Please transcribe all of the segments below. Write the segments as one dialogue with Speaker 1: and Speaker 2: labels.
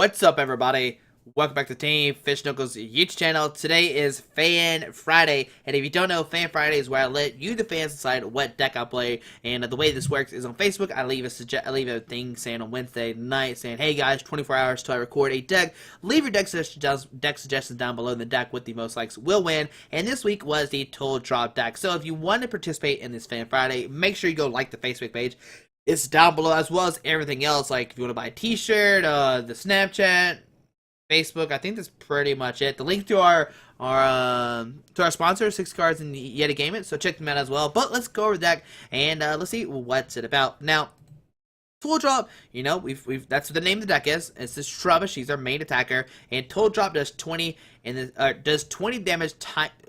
Speaker 1: What's up, everybody? Welcome back to Team Fish Knuckles YouTube channel. Today is Fan Friday, and if you don't know, Fan Friday is where I let you, the fans, decide what deck I play. And the way this works is on Facebook. I leave a thing saying on Wednesday night saying, "Hey guys, 24 hours till I record a deck. Leave your deck suggestions down below. The deck with the most likes will win." And this week was the Toll Drop deck. So if you want to participate in this Fan Friday, make sure you go like the Facebook page. It's down below, as well as everything else, like if you want to buy a t-shirt, the Snapchat, Facebook. I think that's pretty much it. The link to our sponsor, 6 Cards and Yet Game It, so check them out as well. But let's go over the deck and let's see what's it about. Now, Toll Drop, you know, that's what the name of the deck is. It's this Trubbish. He's our main attacker, and Toll Drop does 20 damage.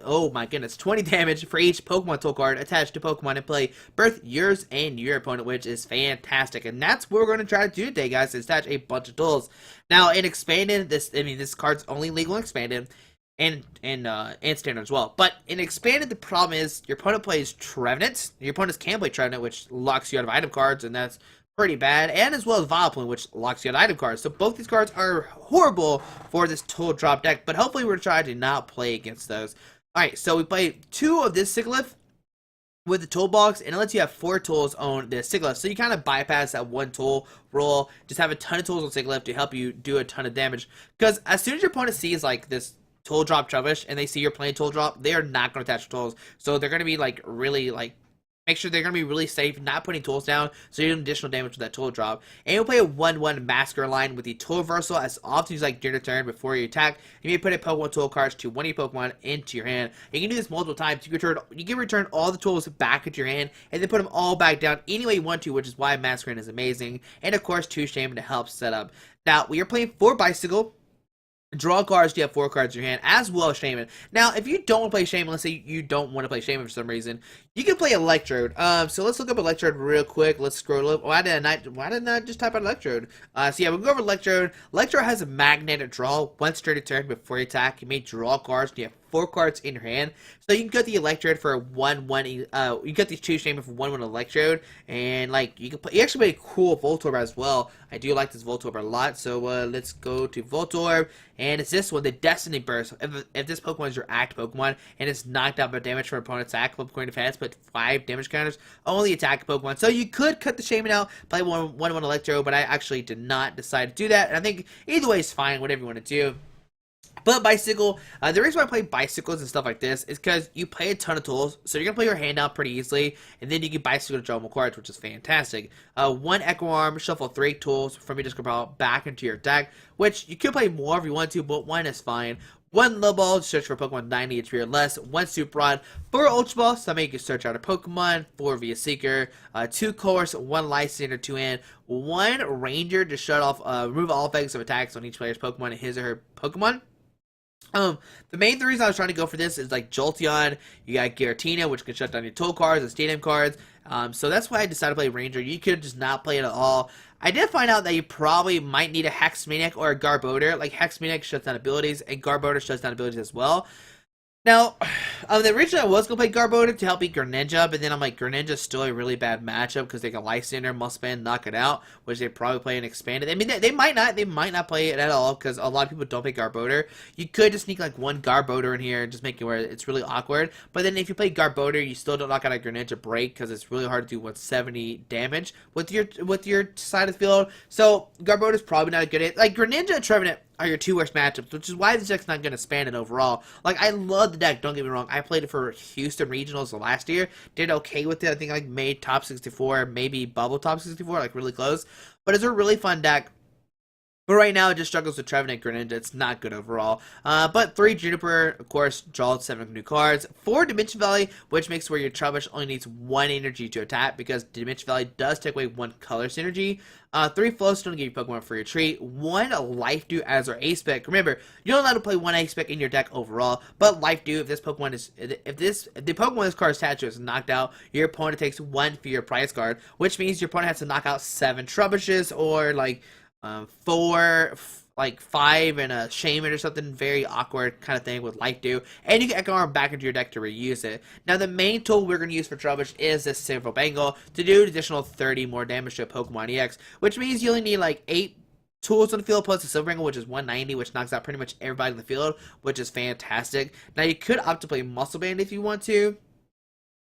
Speaker 1: Oh my goodness, 20 damage for each Pokemon Toll card attached to Pokemon in play, both yours and your opponent, which is fantastic. And that's what we're going to try to do today, guys. Is attach a bunch of tools. Now, in expanded, this card's only legal in expanded. And standard as well. But in expanded, the problem is your opponent plays Trevenant. Your opponents can play Trevenant, which locks you out of item cards, and that's pretty bad. And as well as Vileplume, which locks you out of item cards. So both these cards are horrible for this Toll Drop deck. But hopefully we're trying to not play against those. Alright, so we play 2 of this Sigilyph with the toolbox, and it lets you have 4 tools on the Sigilyph. So you kind of bypass that 1 tool roll. Just have a ton of tools on Sigilyph to help you do a ton of damage. Because as soon as your opponent sees like this Toll Drop Trubbish and they see you're playing Toll Drop, they are not going to attach tools. So they're going to be like really make sure they're going to be really safe, not putting tools down, so you do additional damage with that Toll Drop. And you'll play a 1/1 Masquerain line with the Tool Reversal as often as like during your turn before you attack. You may put a Pokemon Tool cards to one of your Pokemon into your hand. You can do this multiple times. You can return all the tools back into your hand and then put them all back down any way you want to, which is why Masquerain is amazing. And of course, 2 Shaymin to help set up. Now, we are playing 4 Bicycle. Draw cards, you have 4 cards in your hand, as well as Shaymin. Now, if you don't want to play Shaymin, let's say you don't want to play Shaymin for some reason, you can play Electrode. So let's look up Electrode real quick. Let's scroll up. Why didn't I just type out Electrode? So yeah, we'll go over Electrode. Electrode has a magnetic draw. Once during your turn before you attack, you may draw cards. You have 4 cards in your hand. So you can get the Electrode for 1/1. You get these 2 Shaymin for 1/1 Electrode, and like you actually play a cool Voltorb as well. I do like this Voltorb a lot. So let's go to Voltorb, and it's this one, the Destiny Burst. If this Pokemon is your Act Pokemon and it's knocked out by damage from opponent's attack, Pokemon defense, but 5 damage counters, only attack Pokemon. So you could cut the Shaymin out, play 1/1 Electro, but I actually did not decide to do that. And I think either way is fine, whatever you want to do. But Bicycle, the reason why I play Bicycles and stuff like this is because you play a ton of tools, so you're going to play your hand out pretty easily, and then you can Bicycle to draw more cards, which is fantastic. 1 Eco Arm, shuffle 3 tools from your discard pile back into your deck, which you could play more if you want to, but 1 is fine. 1 Level Ball, search for Pokemon 90 HP or less. 1 Super Rod, 4 Ultra Ball, so that makes you search out a Pokemon. 4 via Seeker. 2 Colress, 1 Lysandre 2 in. 1 Ranger to shut off, remove all effects of attacks on each player's Pokemon and his or her Pokemon. The main reason I was trying to go for this is like Jolteon, you got Giratina, which can shut down your Toll cards and Stadium cards. So that's why I decided to play Ranger. You could just not play it at all. I did find out that you probably might need a Hex Maniac or a Garbodor. Like Hex Maniac shuts down abilities, and Garbodor shuts down abilities as well. Now, originally I was going to play Garbodor to help beat Greninja, but then I'm like, Greninja's still a really bad matchup because they can Lysandre, Musband, knock it out, which they probably play in Expanded. I mean, they might not play it at all because a lot of people don't play Garbodor. You could just sneak like 1 Garbodor in here and just make it where it's really awkward. But then if you play Garbodor, you still don't knock out a Greninja break because it's really hard to do 170 damage with your side of the field. So Garbodor's probably not a good hit. Like Greninja and Trevenant are your 2 worst matchups, which is why this deck's not going to span it overall. Like, I love the deck, don't get me wrong. I played it for Houston Regionals last year. Did okay with it. I think I made top 64, maybe bubble top 64, like really close. But it's a really fun deck. But right now, it just struggles with Trevenant Greninja. It's not good overall. But 3 Juniper, of course, draw 7 new cards. 4 Dimension Valley, which makes where your Trubbish only needs 1 energy to attack because Dimension Valley does take away 1 color synergy. 3 Float Stone to give you Pokemon for your treat. 1 Life Dew as our Ace Spec. Remember, you're not allowed to play 1 Ace Spec in your deck overall, but Life Dew, if the Pokemon this card is attached to is knocked out, your opponent takes 1 for your prize card, which means your opponent has to knock out 7 Trubbishes or like 4, like 5 and a Shaymin or something very awkward kind of thing with Life Dew, and you can Eco Arm back into your deck to reuse it. Now the main tool we're going to use for Trubbish is this Silver Bangle to do an additional 30 more damage to Pokemon EX, which means you only need like 8 tools on the field plus the Silver Bangle, which is 190, which knocks out pretty much everybody in the field, which is fantastic. Now, you could opt to play Muscle Band if you want to,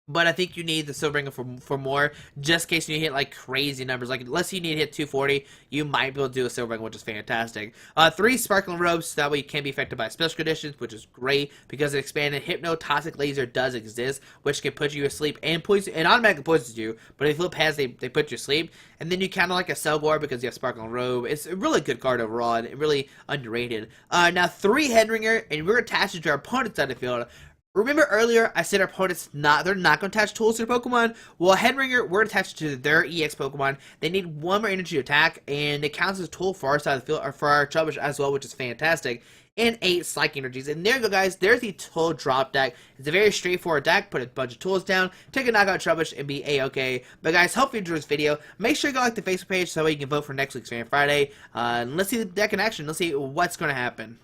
Speaker 1: but I think you need the Silver Bangle for more, just in case you hit like crazy numbers. Like, let's say you need to hit 240, you might be able to do a Silver Bangle, which is fantastic. 3 Sparkling Robes, that way you can't be affected by special conditions, which is great, because an expanded Hypnotoxic Laser does exist, which can put you asleep and poison, and automatically poisons you, but if you flip heads, they put you asleep. And then you kind of like a Cellgore because you have Sparkling Robe. It's a really good card overall, and really underrated. Now, 3 Headringer, and we're attached to our opponent's side of the field. Remember earlier, I said our opponents they're not going to attach tools to their Pokemon? Well, Headringer, we're attached to their EX Pokemon. They need 1 more energy to attack, and it counts as a tool for our side of the field, or for our Trubbish as well, which is fantastic. And 8 Psychic Energies. And there you go, guys. There's the tool drop deck. It's a very straightforward deck. Put a bunch of tools down, take a knockout Trubbish, and be a-okay. But guys, hope you enjoyed this video. Make sure you go like the Facebook page so you can vote for next week's Fan Friday. And let's see the deck in action. Let's see what's going to happen.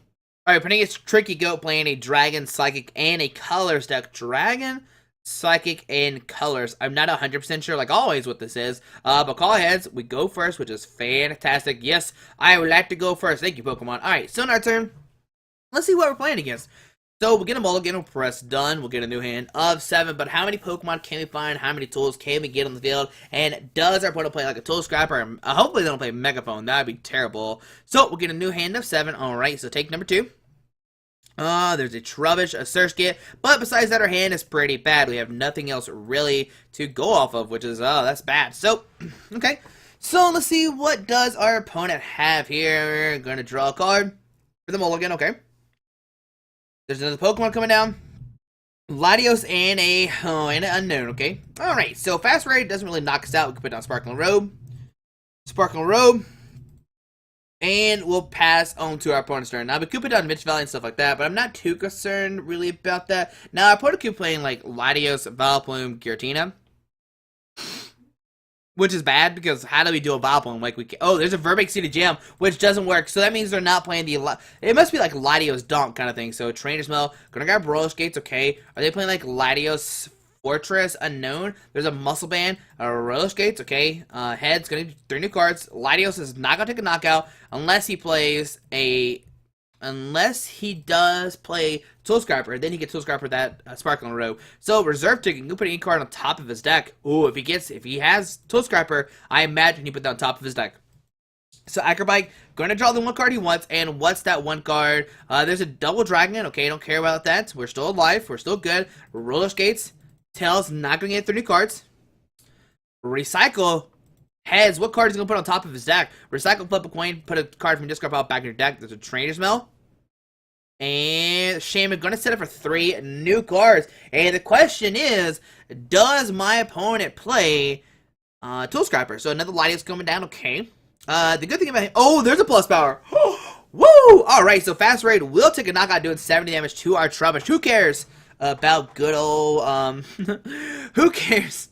Speaker 1: Alright, putting its Tricky Goat playing a Dragon, Psychic, and a Colors deck. Dragon, Psychic, and Colors. I'm not 100% sure, like always, what this is. But call heads, we go first, which is fantastic. Yes, I would like to go first. Thank you, Pokemon. Alright, so in our turn, let's see what we're playing against. So we'll get a mulligan, we'll press done, we'll get a new hand of 7, but how many Pokemon can we find, how many tools can we get on the field, and does our opponent play like a Tool Scrapper? Hopefully they don't play Megaphone, that would be terrible. So we'll get a new hand of 7, alright, so take number 2. There's a Trubbish, a Surskit, but besides that, our hand is pretty bad. We have nothing else really to go off of, which is, that's bad. So, okay, so let's see, what does our opponent have here? We're gonna draw a card for the mulligan, okay. There's another Pokemon coming down. Latios and an unknown, okay? Alright, so Fast Raid doesn't really knock us out. We can put down Sparkling Robe. Sparkling Robe. And we'll pass on to our opponent's turn. Now, we could put down Dimension Valley and stuff like that, but I'm not too concerned really about that. Now, our opponent could be playing like Latios, Vileplume, Giratina. Which is bad, because how do we do a Vileplume? Like, there's a Verbeck Seeded Gem, which doesn't work. So that means they're not playing it must be like Latios Donk kind of thing. So Trainer's Mail, gonna grab Roller Skates, okay. Are they playing like Latios Fortress Unknown? There's a Muscle Band, a Roller Skates, okay. Head's gonna be 3 new cards. Latios is not gonna take a knockout unless he plays unless he does play Tool Scrapper, then he gets Tool Scrapper that Sparkling Robe. So Reserve Ticket, you can put any card on top of his deck. Ooh, if he has Tool Scrapper, I imagine he put that on top of his deck. So Acrobike, going to draw the 1 card he wants, and what's that 1 card? There's a Double Dragon, okay, don't care about that. We're still alive, we're still good. Roller Skates, Tails, not going to get 3 new cards. Recycle, Heads, what card is he going to put on top of his deck? Recycle, flip a coin, put a card from your discard pile back in your deck. There's a Trainer's Mail. And Shaymin going to set up for 3 new cards. And the question is, does my opponent play Tool Scrapper? So another Latios coming down, okay. The good thing about him, there's a plus power. Woo! Alright, so Fast Raid will take a knockout doing 70 damage to our Trubbish. Who cares about good old, who cares?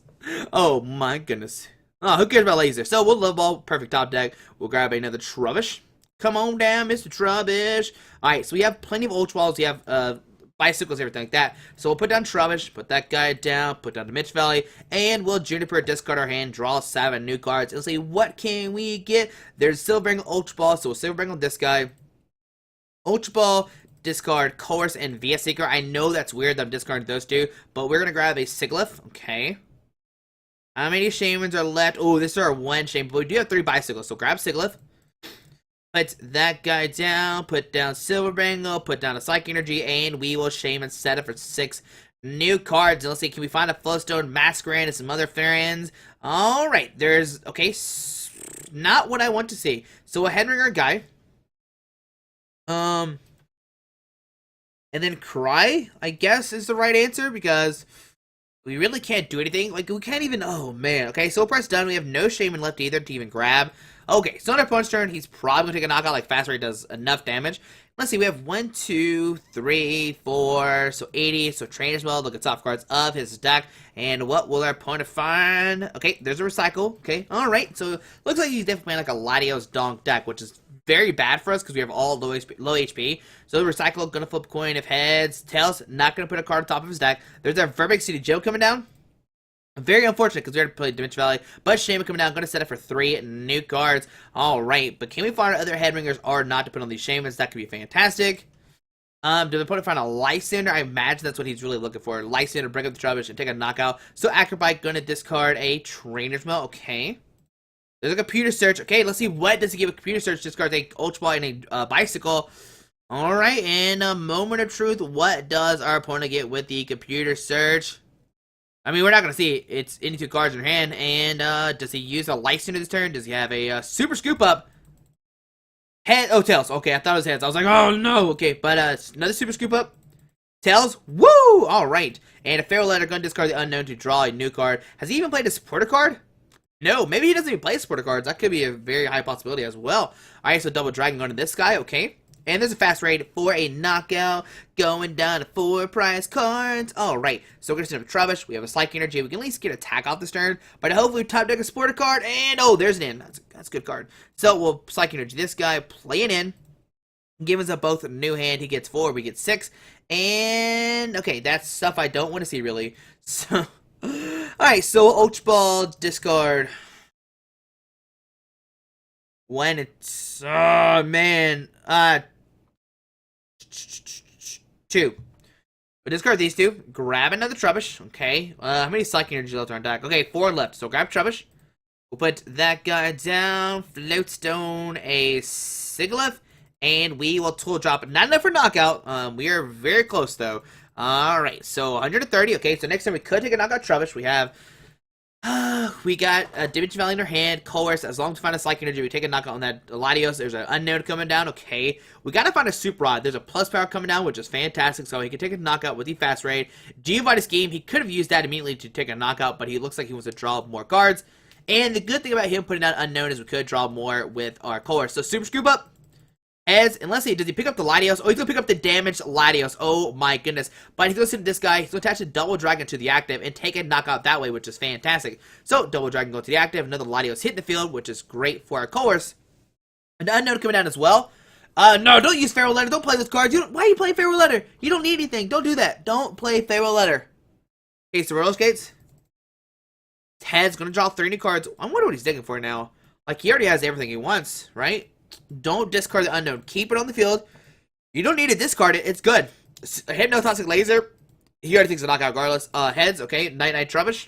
Speaker 1: Oh my goodness. Oh, who cares about laser? So we'll Level Ball, perfect top deck. We'll grab another Trubbish. Come on down, Mr. Trubbish. Alright, so we have plenty of Ultra Balls. We have bicycles, everything like that. So we'll put down Trubbish, put that guy down, put down Dimension Valley, and we'll Juniper discard our hand, draw 7 new cards, and see what can we get. There's Silver Bangle Ultra Ball, so we'll Silver Bangle this guy. Ultra Ball, discard Colress NVI Seeker. I know that's weird that I'm discarding those 2, but we're gonna grab a Sigilyph. Okay. How many Shaymins are left? Oh, this is our 1 Shaymin, but we do have 3 bicycles, so grab Sigilyph. Put that guy down, put down Silver Bangle, put down a Psychic Energy, and we will Shaymin set up for 6 new cards. And let's see, can we find a Float Stone, Masquerain, and some other friends? Alright, there's, okay, not what I want to see. So a Headringer guy. And then Cry, I guess, is the right answer, because we really can't do anything. Like, we can't even, oh man. Okay, so we'll press done. We have no Shaymin left either to even grab. Okay, so on our opponent's turn, he's probably going to take a knockout like Fast Raid does enough damage. Let's see, we have 1, 2, 3, 4, so 80. So Trainer's Mail, look at top cards of his deck. And what will our opponent find? Okay, there's a Recycle. Okay, alright. So looks like he's definitely playing like a Latios Donk deck, which is very bad for us because we have all low HP. So Recycle, gonna flip coin if heads. Tails, not gonna put a card on top of his deck. There's our Verbeck Seeded Gem coming down. Very unfortunate because we already played Dimension Valley. But Shaymin coming down, going to set up for 3 new cards. Alright, but can we find other headringers or not to put on these Shaymins? That could be fantastic. Do the opponent find a Lysandre? I imagine that's what he's really looking for. Lysandre, bring up the Trubbish and take a knockout. So Acrobite going to discard a Trainer's Mail. Okay. There's a computer search. Okay, let's see what does he give a computer search. Discards a Ultra Ball and a Bicycle. Alright, and a moment of truth. What does our opponent get with the computer search? I mean, we're not going to see it. It's any 2 cards in your hand. And does he use a Lysandre this turn? Does he have a Super Scoop Up? Head. Oh, Tails. Okay, I thought it was heads. I was like, oh no. Okay, but another Super Scoop Up. Tails. Woo! Alright. And a Farewell Letter, going to discard the unknown to draw a new card. Has he even played a supporter card? No, maybe he doesn't even play supporter cards. That could be a very high possibility as well. Alright, so Double Dragon going to this guy. Okay. And there's a fast raid for a knockout going down to 4 prize cards. Alright, so we're going to send up Trubbish. We have a Psychic Energy. We can at least get attack off this turn. But hopefully we top deck a supporter card. And oh, there's an in. That's a good card. So we'll Psychic Energy this guy, play it in. Give us up both a new hand. He gets 4, we get 6. And okay, that's stuff I don't want to see really. So, alright, so Ultra Ball, discard. When it's, oh man, 2. We'll discard these 2. Grab another Trubbish. Okay. How many Psychic Energy left on our deck? Okay, 4 left. So grab Trubbish. We'll put that guy down. Float Stone, a Sigilyph. And we will tool drop. Not enough for knockout. We are very close though. Alright, so 130. Okay, so next time we could take a knockout Trubbish. We got a Dimension Valley in our hand, Colress. As long as we find a Psychic Energy, we take a knockout on that Latios. There's an unknown coming down. Okay, we gotta find a Super Rod. There's a plus power coming down, which is fantastic. So he can take a knockout with the fast raid. Giovanni's Scheme, he could have used that immediately to take a knockout, but he looks like he wants to draw more cards. And the good thing about him putting out unknown is we could draw more with our Colress. So Super Scoop Up. Does he pick up the Latios? Oh, he's gonna pick up the damaged Latios. Oh my goodness. But he's gonna send this guy, he's gonna attach a Double Dragon to the active and take a knockout that way, which is fantastic. So Double Dragon go to the active, another Latios hit the field, which is great for our Colress. An unknown coming down as well. No, don't use Farewell Letter, don't play those cards. Why are you playing Farewell Letter? You don't need anything, don't do that. Don't play Farewell Letter. Okay, so Roller Skates. Ted's gonna draw 3 new cards. I wonder what he's digging for now. Like, he already has everything he wants, right? Don't discard the unknown. Keep it on the field. You don't need to discard it. It's good. Hypnotoxic Laser. He already thinks a knockout regardless. Heads. Okay. Night Trubbish.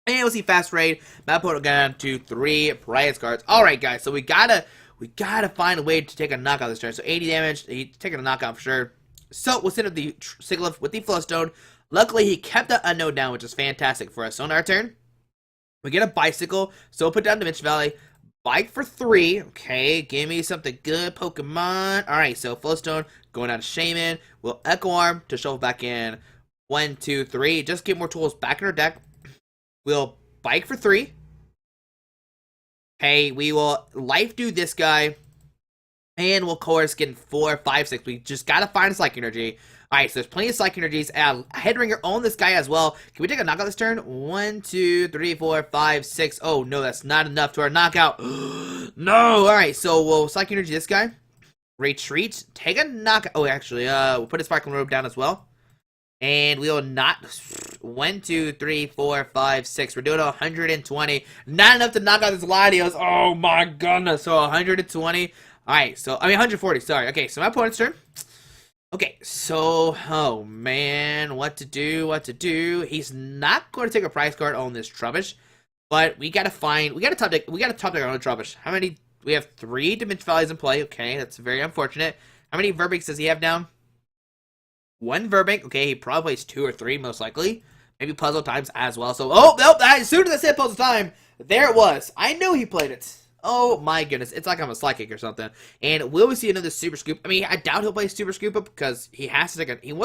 Speaker 1: And we'll see Fast Raid. My opponent got down to 3 prize cards. Alright, guys. So we gotta find a way to take a knockout this turn. So 80 damage. He's taking a knockout for sure. So we'll send up the Sigilyph with the Float Stone. Luckily, he kept the unknown down, which is fantastic for us. So on our turn, we get a Bicycle. So we'll put down Dimension Valley. Bike for 3. Okay, give me something good, Pokemon. Alright, so Float Stone going down to Shaymin. We'll Eco Arm to shuffle back in 1, 2, 3. Just get more tools back in our deck. We'll Bike for 3. Okay, we will Life Dew this guy. And we'll Colress getting 4, 5, 6. We just gotta find a Psychic Energy. Alright, so there's plenty of Psychic Energies. Headringer on this guy as well. Can we take a knockout this turn? 1, 2, 3, 4, 5, 6. Oh, no, that's not enough to our knockout. No! Alright, so we'll Psychic Energy this guy. Retreat. Take a knockout. Oh, actually, we'll put a Sparkling Robe down as well. And we will not... 1, 2, 3, 4, 5, 6. We're doing 120. Not enough to knock out this Latios. Oh, my goodness. So 120. Alright, so... I mean, 140, sorry. Okay, so my opponent's turn. Okay, so, oh man, what to do? He's not going to take a prize card on this Trubbish, but we gotta top deck on a Trubbish. How many? We have 3 Dimension Valleys in play. Okay, that's very unfortunate. How many Verbanks does he have down? 1 Verbank. Okay, he probably plays 2 or 3 most likely. Maybe Puzzle Times as well. So, oh, nope, as soon as I said Puzzle Time, there it was. I knew he played it. Oh my goodness, it's like I'm a Psychic or something. And will we see another Super Scoop? I mean, I doubt he'll play Super Scoop Up because he wants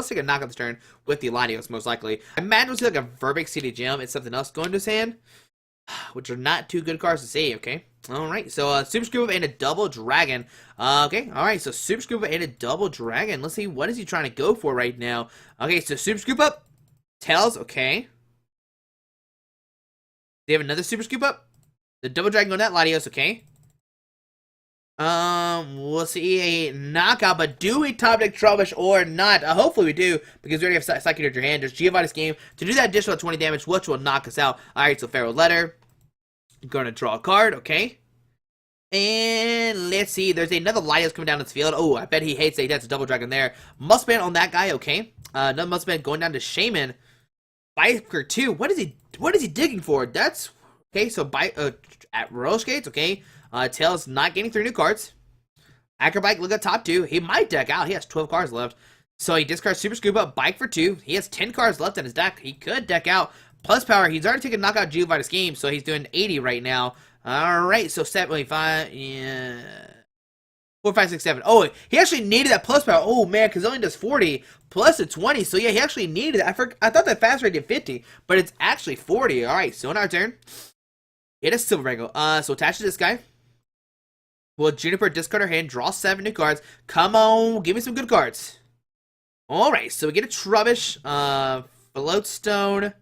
Speaker 1: to take a knockout this turn with the Latios, most likely. I imagine we'll see like a Verbeck City Gem and something else going to his hand, which are not 2 good cards to see, okay? Alright, so Super Scoop Up and a Double Dragon. Okay, alright, so Super Scoop Up and a Double Dragon. Let's see, what is he trying to go for right now? Okay, so Super Scoop Up, Tails, okay. They have another Super Scoop Up. The Double Dragon on that Latios, okay. We'll see a knockout, but do we top deck Trubbish or not? Hopefully we do, because we already have Psychic in your hand. There's Giovanni's game to do that additional 20 damage, which will knock us out. Alright, so Pharaoh Letter. Gonna draw a card, okay. And let's see, there's another Latios coming down this field. Oh, I bet he hates it. That's a double dragon there. Mustman on that guy, okay. Another Mustman going down to Shaymin. Biker 2. What is he digging for? That's okay, so at roller skates, okay. Tails not getting 3 new cards. Acrobike, look at top 2. He might deck out. He has 12 cards left. So he discards Super Scuba, Bike for 2. He has 10 cards left in his deck. He could deck out. Plus power, he's already taken knockout Giovanni's game, so he's doing 80 right now. Alright, so 75, yeah. 4, 5, 6, 7. Oh, he actually needed that plus power. Oh, man, because it only does 40 plus a 20. So, yeah, he actually needed it. I thought that fast rate did 50, but it's actually 40. Alright, so in our turn, it is Silver Bangle. So attach to this guy. Will Juniper discard her hand, draw 7 new cards. Come on, give me some good cards. Alright, so we get a Trubbish, Float Stone,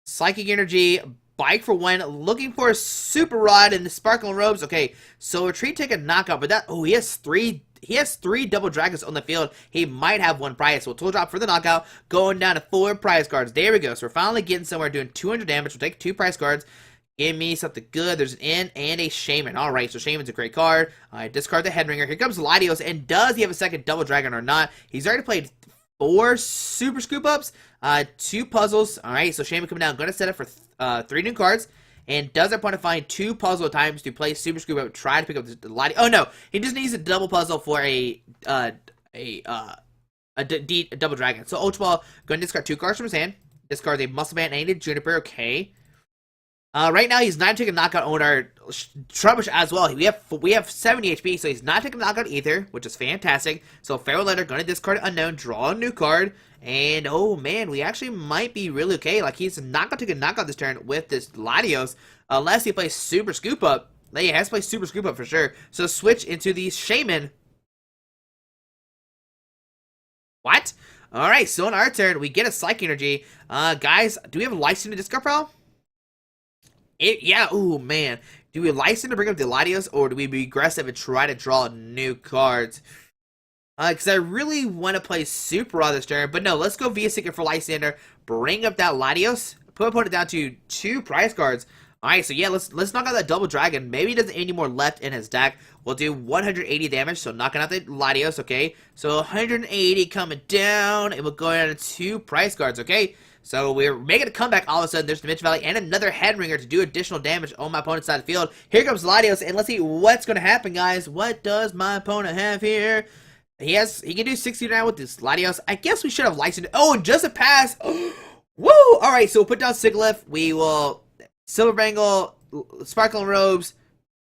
Speaker 1: Psychic Energy, Bike for 1, looking for a Super Rod and the Sparkling Robes. Okay, so Retreat take a knockout, but that, oh, he has three double dragons on the field. He might have 1 prize. So tool drop for the knockout, going down to 4 prize cards. There we go. So we're finally getting somewhere, doing 200 damage. We'll take 2 prize cards. Give me something good. There's an N and a Shaymin. Alright, so Shaymin's a great card. I discard the Headringer. Here comes Latios, and does he have a second double dragon or not? He's already played 4 super scoop ups, 2 puzzles. Alright, so Shaymin coming down. Going to set up for 3 new cards. And does it want to find 2 puzzle times to play super scoop up, try to pick up the Latios. Oh no, he just needs a double puzzle for a double dragon. So Ultra Ball, going to discard 2 cards from his hand. Discard a Muscle Man and a Juniper. Okay. Right now he's not taking knockout on our Trubbish as well. We have 70 HP, so he's not taking knockout either, which is fantastic. So Pharaoh Letter gonna discard Unknown, draw a new card, and oh man, we actually might be really okay. Like he's not gonna take a knockout this turn with this Latios, unless he plays Super Scoop Up. He has to play Super Scoop Up for sure. So switch into the Shaymin. What? Alright, so on our turn, we get a Psychic Energy. Guys, do we have a Lysandre in the discard pile? Yeah, ooh, man. Do we license to bring up the Latios, or do we be aggressive and try to draw new cards? Because I really want to play Super Rod this turn, but no, let's go via Seeker for Lysandre, bring up that Latios, put opponent down to 2 prize cards. Alright, so yeah, let's knock out that double dragon. Maybe he doesn't have any more left in his deck. We'll do 180 damage, so knocking out the Latios, okay? So 180 coming down, and we'll go down to 2 prize cards, okay? So we're making a comeback all of a sudden. There's Dimension Valley and another Headringer to do additional damage on my opponent's side of the field. Here comes Latios, and let's see what's going to happen, guys. What does my opponent have here? He can do 60 now with this Latios. I guess we should have licensed. Oh, just a pass. Woo! Alright, so we'll put down Sigilyph. We will Silver Bangle, Sparkling Robes,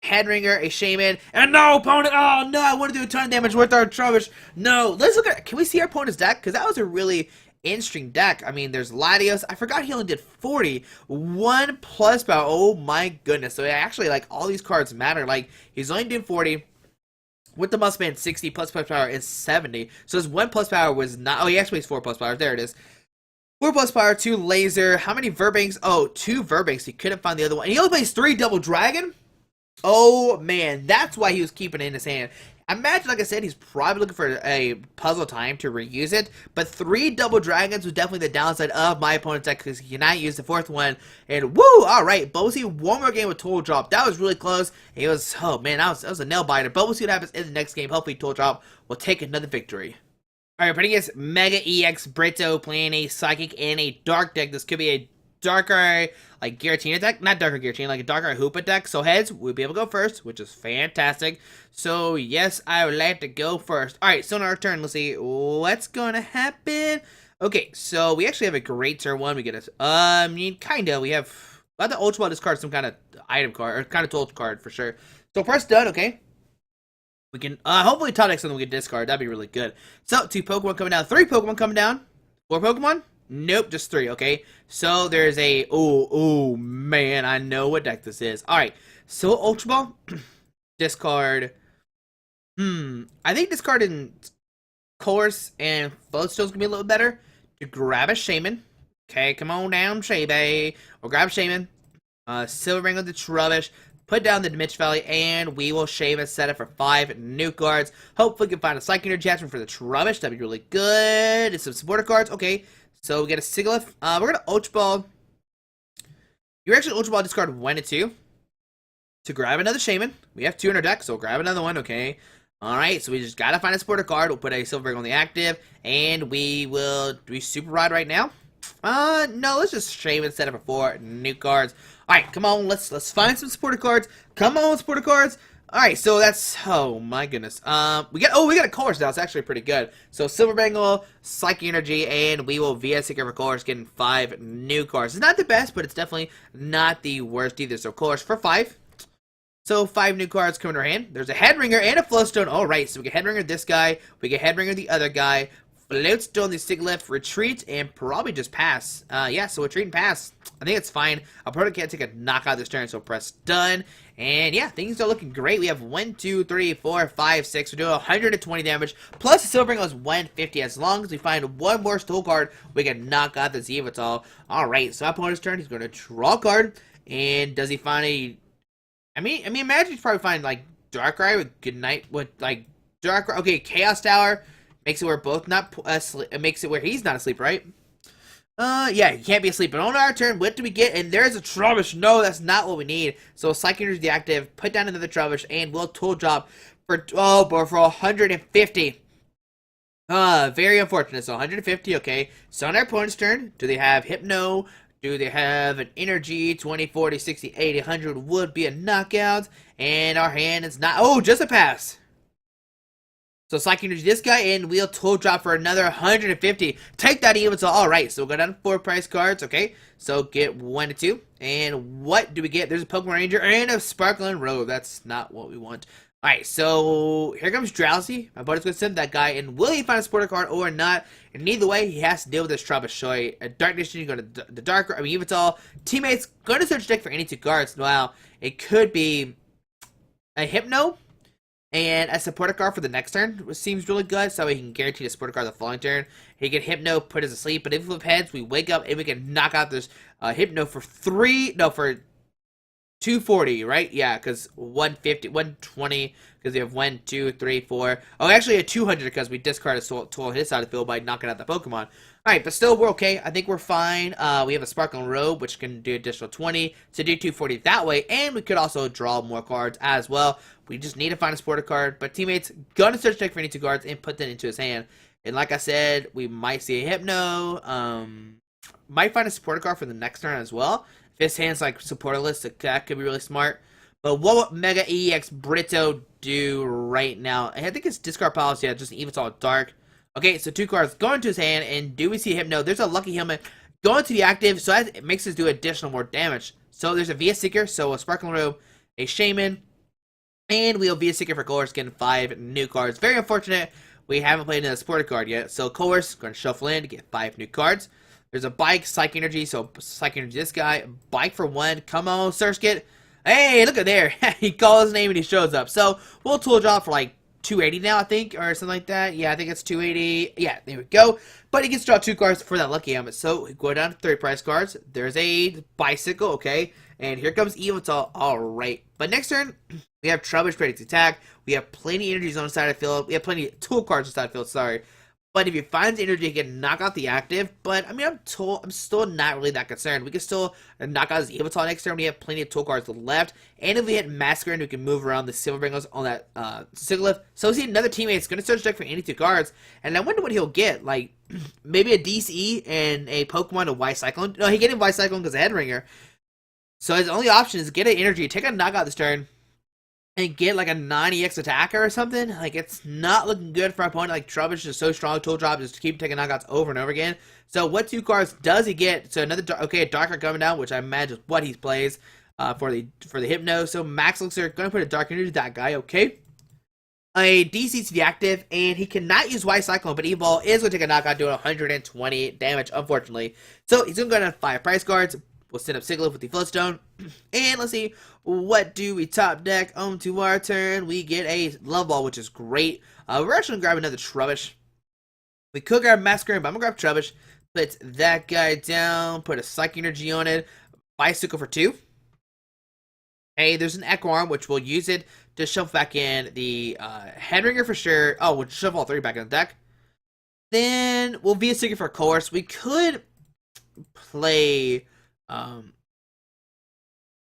Speaker 1: Headringer, a Shaymin, and no opponent. Oh no, I want to do a ton of damage with our Trubbish. No, let's look at. Can we see our opponent's deck? Because that was a really in-string deck. I mean, there's Latios. I forgot he only did 40. 1 plus power. Oh my goodness. So actually, like, all these cards matter. Like, he's only doing 40. With the Mustman, 60 plus power is 70. So his 1 plus power was not. Oh, he actually has 4 plus power. There it is. 4 plus power, 2 laser. How many Verbanks? Oh, 2 Verbanks. He couldn't find the other one. And he only plays 3 double dragon? Oh man, that's why he was keeping it in his hand. Imagine, like I said, he's probably looking for a puzzle time to reuse it, but 3 double dragons was definitely the downside of my opponent's deck because he cannot use the 4th one. And woo! Alright, but we'll see one more game with Total Drop. That was really close. It was, oh man, that was a nail biter. But we'll see what happens in the next game. Hopefully, Total Drop will take another victory. Alright, putting against Mega EX Brito, playing a Psychic and a Dark deck. This could be a darker, like, Giratina deck. Not darker Giratina, like a darker Hoopa deck. So heads, we'll be able to go first, which is fantastic. So, yes, I would like to go first. Alright, so on our turn, let's see what's going to happen. Okay, so we actually have a great turn 1. We get a, I mean, kinda. We have, about the Ultra Ball discard some kind of item card, or kind of tool card for sure. So, first done, okay. We can, hopefully top deck something we can discard. That'd be really good. So, 2 Pokemon coming down, 3 Pokemon coming down, 4 Pokemon? Nope, just 3, okay? So, there's a, oh, man, I know what deck this is. Alright, so Ultra Ball, discard, I think discarding Colress and Float Stone's gonna be a little better to grab a Shaymin. Okay, come on down, Shaymin. Or grab Shaymin. Silver Bangle the Trubbish. put down the Dimension Valley, and we will shave and set it for 5 new cards. Hopefully we can find a Psychic Energy attachment for the Trubbish. That'd be really good. And some supporter cards. Okay, so we get a Sigilyph. We're going to Ultra Ball. You're actually Ultra Ball discard 1 and 2 to grab another Shaymin. We have 2 in our deck, so grab another one, okay? Alright, so we just gotta find a supporter card. We'll put a Silver Bangle on the active, and we will do Super Rod right now. No, let's just Shaymin set up for 4 new cards. Alright, come on, let's find some supporter cards. Come on, supporter cards. Alright, so that's, oh my goodness. We got a Colress now. It's actually pretty good. So Silver Bangle, Psychic Energy, and we will via Seeker for Colress, getting 5 new cards. It's not the best, but it's definitely not the worst either. So Colress for 5. So 5 new cards come in our hand. There's a Headringer and a Float Stone. Alright, so we get Headringer this guy, we get Headringer the other guy, Float Stone the Sigilyph, retreat, and probably just pass. Yeah, so retreat and pass. I think it's fine. Our opponent can't take a knockout this turn, so press done. And yeah, things are looking great. We have 1, 2, 3, 4, 5, 6. We're doing 120 damage. Plus the Silver Bangle is 150. As long as we find one more Stole card, we can knock out the Yveltal. Alright, so our opponent's turn, he's going to draw a card. And does he find a... I mean, imagine he's probably find like Darkrai with Goodnight with like Darkrai. Okay, Chaos Tower makes it where both not asleep. It makes it where he's not asleep, right? Yeah, he can't be asleep. But on our turn, what do we get? And there's a Trubbish. No, that's not what we need. So Psychic Energy the active, put down another Trubbish, and we'll tool drop for for 150. Very unfortunate. So 150. Okay. So on our opponent's turn, do they have Hypno? Do they have an Energy? 20, 40, 60, 80, 100 would be a knockout. And our hand is not... Oh, just a pass. So Psychic Energy this guy, and we'll tool drop for another 150. Take that Yveltal. Alright, so we'll go down to 4 price cards. Okay, so get 1 to 2. And what do we get? There's a Pokémon Ranger and a Sparkling Robe. That's not what we want. Alright, so here comes Drowsy. My buddy's going to send that guy, and will he find a supporter card or not? And either way, he has to deal with this Trubbish. So a Dark Nation, you go to the Dark, Yveltal. Teammates going to search deck for any 2 cards. Well, it could be a Hypno and a supporter card for the next turn, which seems really good. So he can guarantee the supporter card the following turn. He can Hypno, put us asleep. But if we flip heads, we wake up and we can knock out this Hypno for 240, right? Yeah, because 150, 120, because we have 1, 2, 3, 4. Oh, actually a 200 because we discarded a tool on his side of the field by knocking out the Pokemon. Alright, but still, we're okay. I think we're fine. We have a Sparkling Robe, which can do additional 20 to do 240 that way, and we could also draw more cards as well. We just need to find a supporter card, but teammates gonna search deck for any 2 cards and put that into his hand. And like I said, we might see a Hypno. Might find a supporter card for the next turn as well. If his hand's like supporterless, that could be really smart. But what will Mega EX Brito do right now? I think it's discard policy. Yeah, just Yveltal Dark. Okay, so 2 cards going to his hand, and do we see Hypno? There's a Lucky Helmet going to the active, so that it makes us do additional more damage. So there's a VS Seeker, so a Sparkling Robe, a Shaymin, and we'll VS Seeker for Colress, getting 5 new cards. Very unfortunate, we haven't played in a supporter card yet. So Colress going to shuffle in to get 5 new cards. There's a Bike, Psychic Energy, so Psychic Energy this guy, Bike for 1. Come on, Surskit. Hey, look at there. He calls his name and he shows up. So we'll tool drop for like 280 now, I think, or something like that. Yeah, I think it's 280. Yeah, there we go. But he gets to draw 2 cards for that Lucky Helmet. So we go down to 30 price cards. There's a Bicycle, okay. And here comes Yveltal. Alright. But next turn, we have Trubbish ready to attack. We have plenty of energies on the side of the field. We have plenty of tool cards on the side of the field, sorry. But if he finds energy, he can knock out the active. But, I mean, I'm still not really that concerned. We can still knock out his Yveltal next turn. We have plenty of tool cards left. And if we hit Masquerain, we can move around the Silver Bangles on that Sigilyph. So we see another teammate is going to search deck for any 2 cards. And I wonder what he'll get. Like, maybe a DC and a Pokemon to Bicycle. No, he getting Bicycle because of Headringer. So his only option is get an energy, take a knockout this turn, and get like a 9EX attacker or something. Like, it's not looking good for our opponent. Like, Trubbish is so strong, tool drop, just keep taking knockouts over and over again. So what 2 cards does he get? So another, okay, a Darker coming down, which I imagine is what he plays for the Hypno. So Max looks like going to put a Dark Energy to that guy, okay. A DC to the active, and he cannot use White Cyclone, but Evolve is going to take a knockout, doing 120 damage, unfortunately. So he's going to go down 5 price cards. We'll send up Sigilyph with the Float Stone. And let's see, what do we top deck onto our turn? We get a Level Ball, which is great. We're actually going to grab another Trubbish. We could grab Masquerain, but I'm going to grab Trubbish. Put that guy down, put a Psychic Energy on it. Bicycle for 2. Hey, there's an Eco Arm, which we'll use it to shuffle back in the Headringer for sure. Oh, we'll shuffle all three back in the deck. Then we'll be a Seeker for Colress. We could play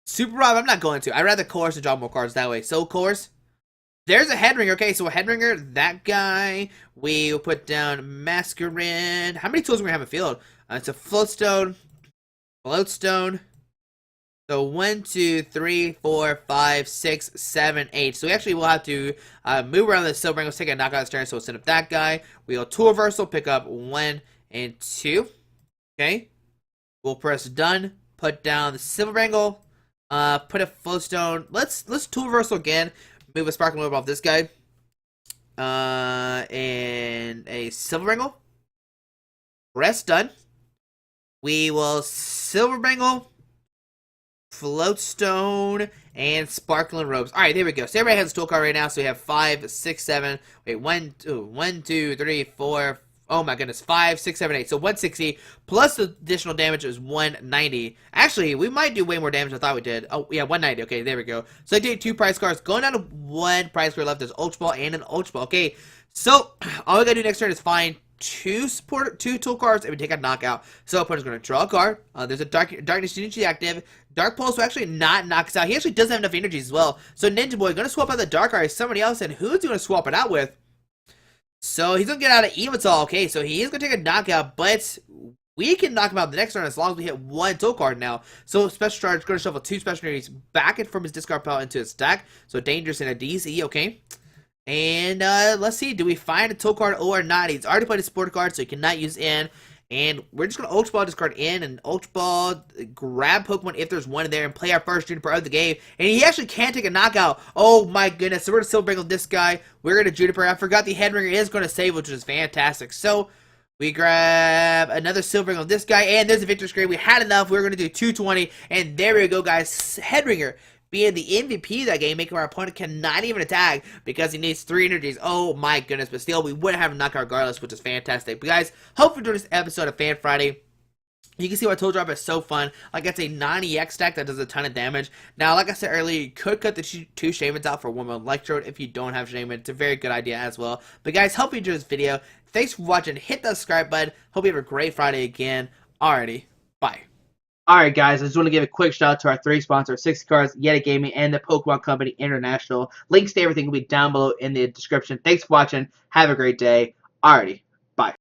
Speaker 1: Super Rod. I'm not going to. I'd rather Colress and draw more cards that way. So Colress, there's a Headringer. Okay, so a Headringer, that guy. We'll put down Masquerain. How many tools are we gonna have in field? It's a Float Stone. Float Stone. So 1, 2, 3, 4, 5, 6, 7, 8. So we actually will have to move around the Silver Bangle, take a knockout turn. So we'll send up that guy. We'll tool reversal, pick up 1 and 2. Okay. We'll press done. Put down the Silver Bangle. Put a Float Stone. Let's tool reversal again. Move a Sparkling Robe off this guy. And a Silver Bangle. Press done. We will Silver Bangle, Float Stone, and Sparkling Robes. All right, there we go. So everybody has a tool card right now. So we have 5, 6, 7. Wait, 1, 2, 3, 4. Oh my goodness, 5, 6, 7, 8. So 160 plus the additional damage is 190. Actually, we might do way more damage than I thought we did. Oh yeah, 190. Okay, there we go. So I did 2 prize cards. Going down to 1 prize card left. There's Ultra Ball and an Ultra Ball. Okay, so all we gotta do next turn is find 2 tool cards and we take a knockout. So opponent's gonna draw a card. There's a darkness energy active. Dark Pulse will actually not knock us out. He actually doesn't have enough energies as well. So Ninja Boy gonna swap out the Dark Eye somebody else, and who's he gonna swap it out with? So he's gonna get out of Evital. Okay, so he is gonna take a knockout, but we can knock him out the next turn as long as we hit 1 tool card now. So Special Charge is gonna shuffle 2 special energies back and from his discard pile into his stack. So Dangerous and a DC. Okay. And let's see, do we find a tool card or not? He's already played a support card, so he cannot use in. And we're just going to Ultra Ball this card in and Ultra Ball, grab Pokemon if there's one in there, and play our first Juniper of the game. And he actually can take a knockout. Oh my goodness. So we're going to Silver Bangle this guy. We're going to Juniper. I forgot the Headringer is going to save, which is fantastic. So we grab another Silver Bangle this guy, and there's a victory screen. We had enough. We're going to do 220. And there we go, guys. Headringer being the MVP of that game, making our opponent cannot even attack because he needs 3 energies. Oh my goodness, but still, we would have a knockout regardless, which is fantastic. But guys, hope you enjoyed this episode of Fan Friday. You can see my tool drop is so fun. Like, it's a 9EX stack that does a ton of damage. Now, like I said earlier, you could cut the 2 Shaymins out for 1 Electrode if you don't have Shaymin. It's a very good idea as well. But guys, hope you enjoyed this video. Thanks for watching. Hit that subscribe button. Hope you have a great Friday again. Alrighty, bye. Alright guys, I just want to give a quick shout out to our 3 sponsors, 60 Cards, Yeti Gaming, and the Pokemon Company International. Links to everything will be down below in the description. Thanks for watching. Have a great day. Alrighty.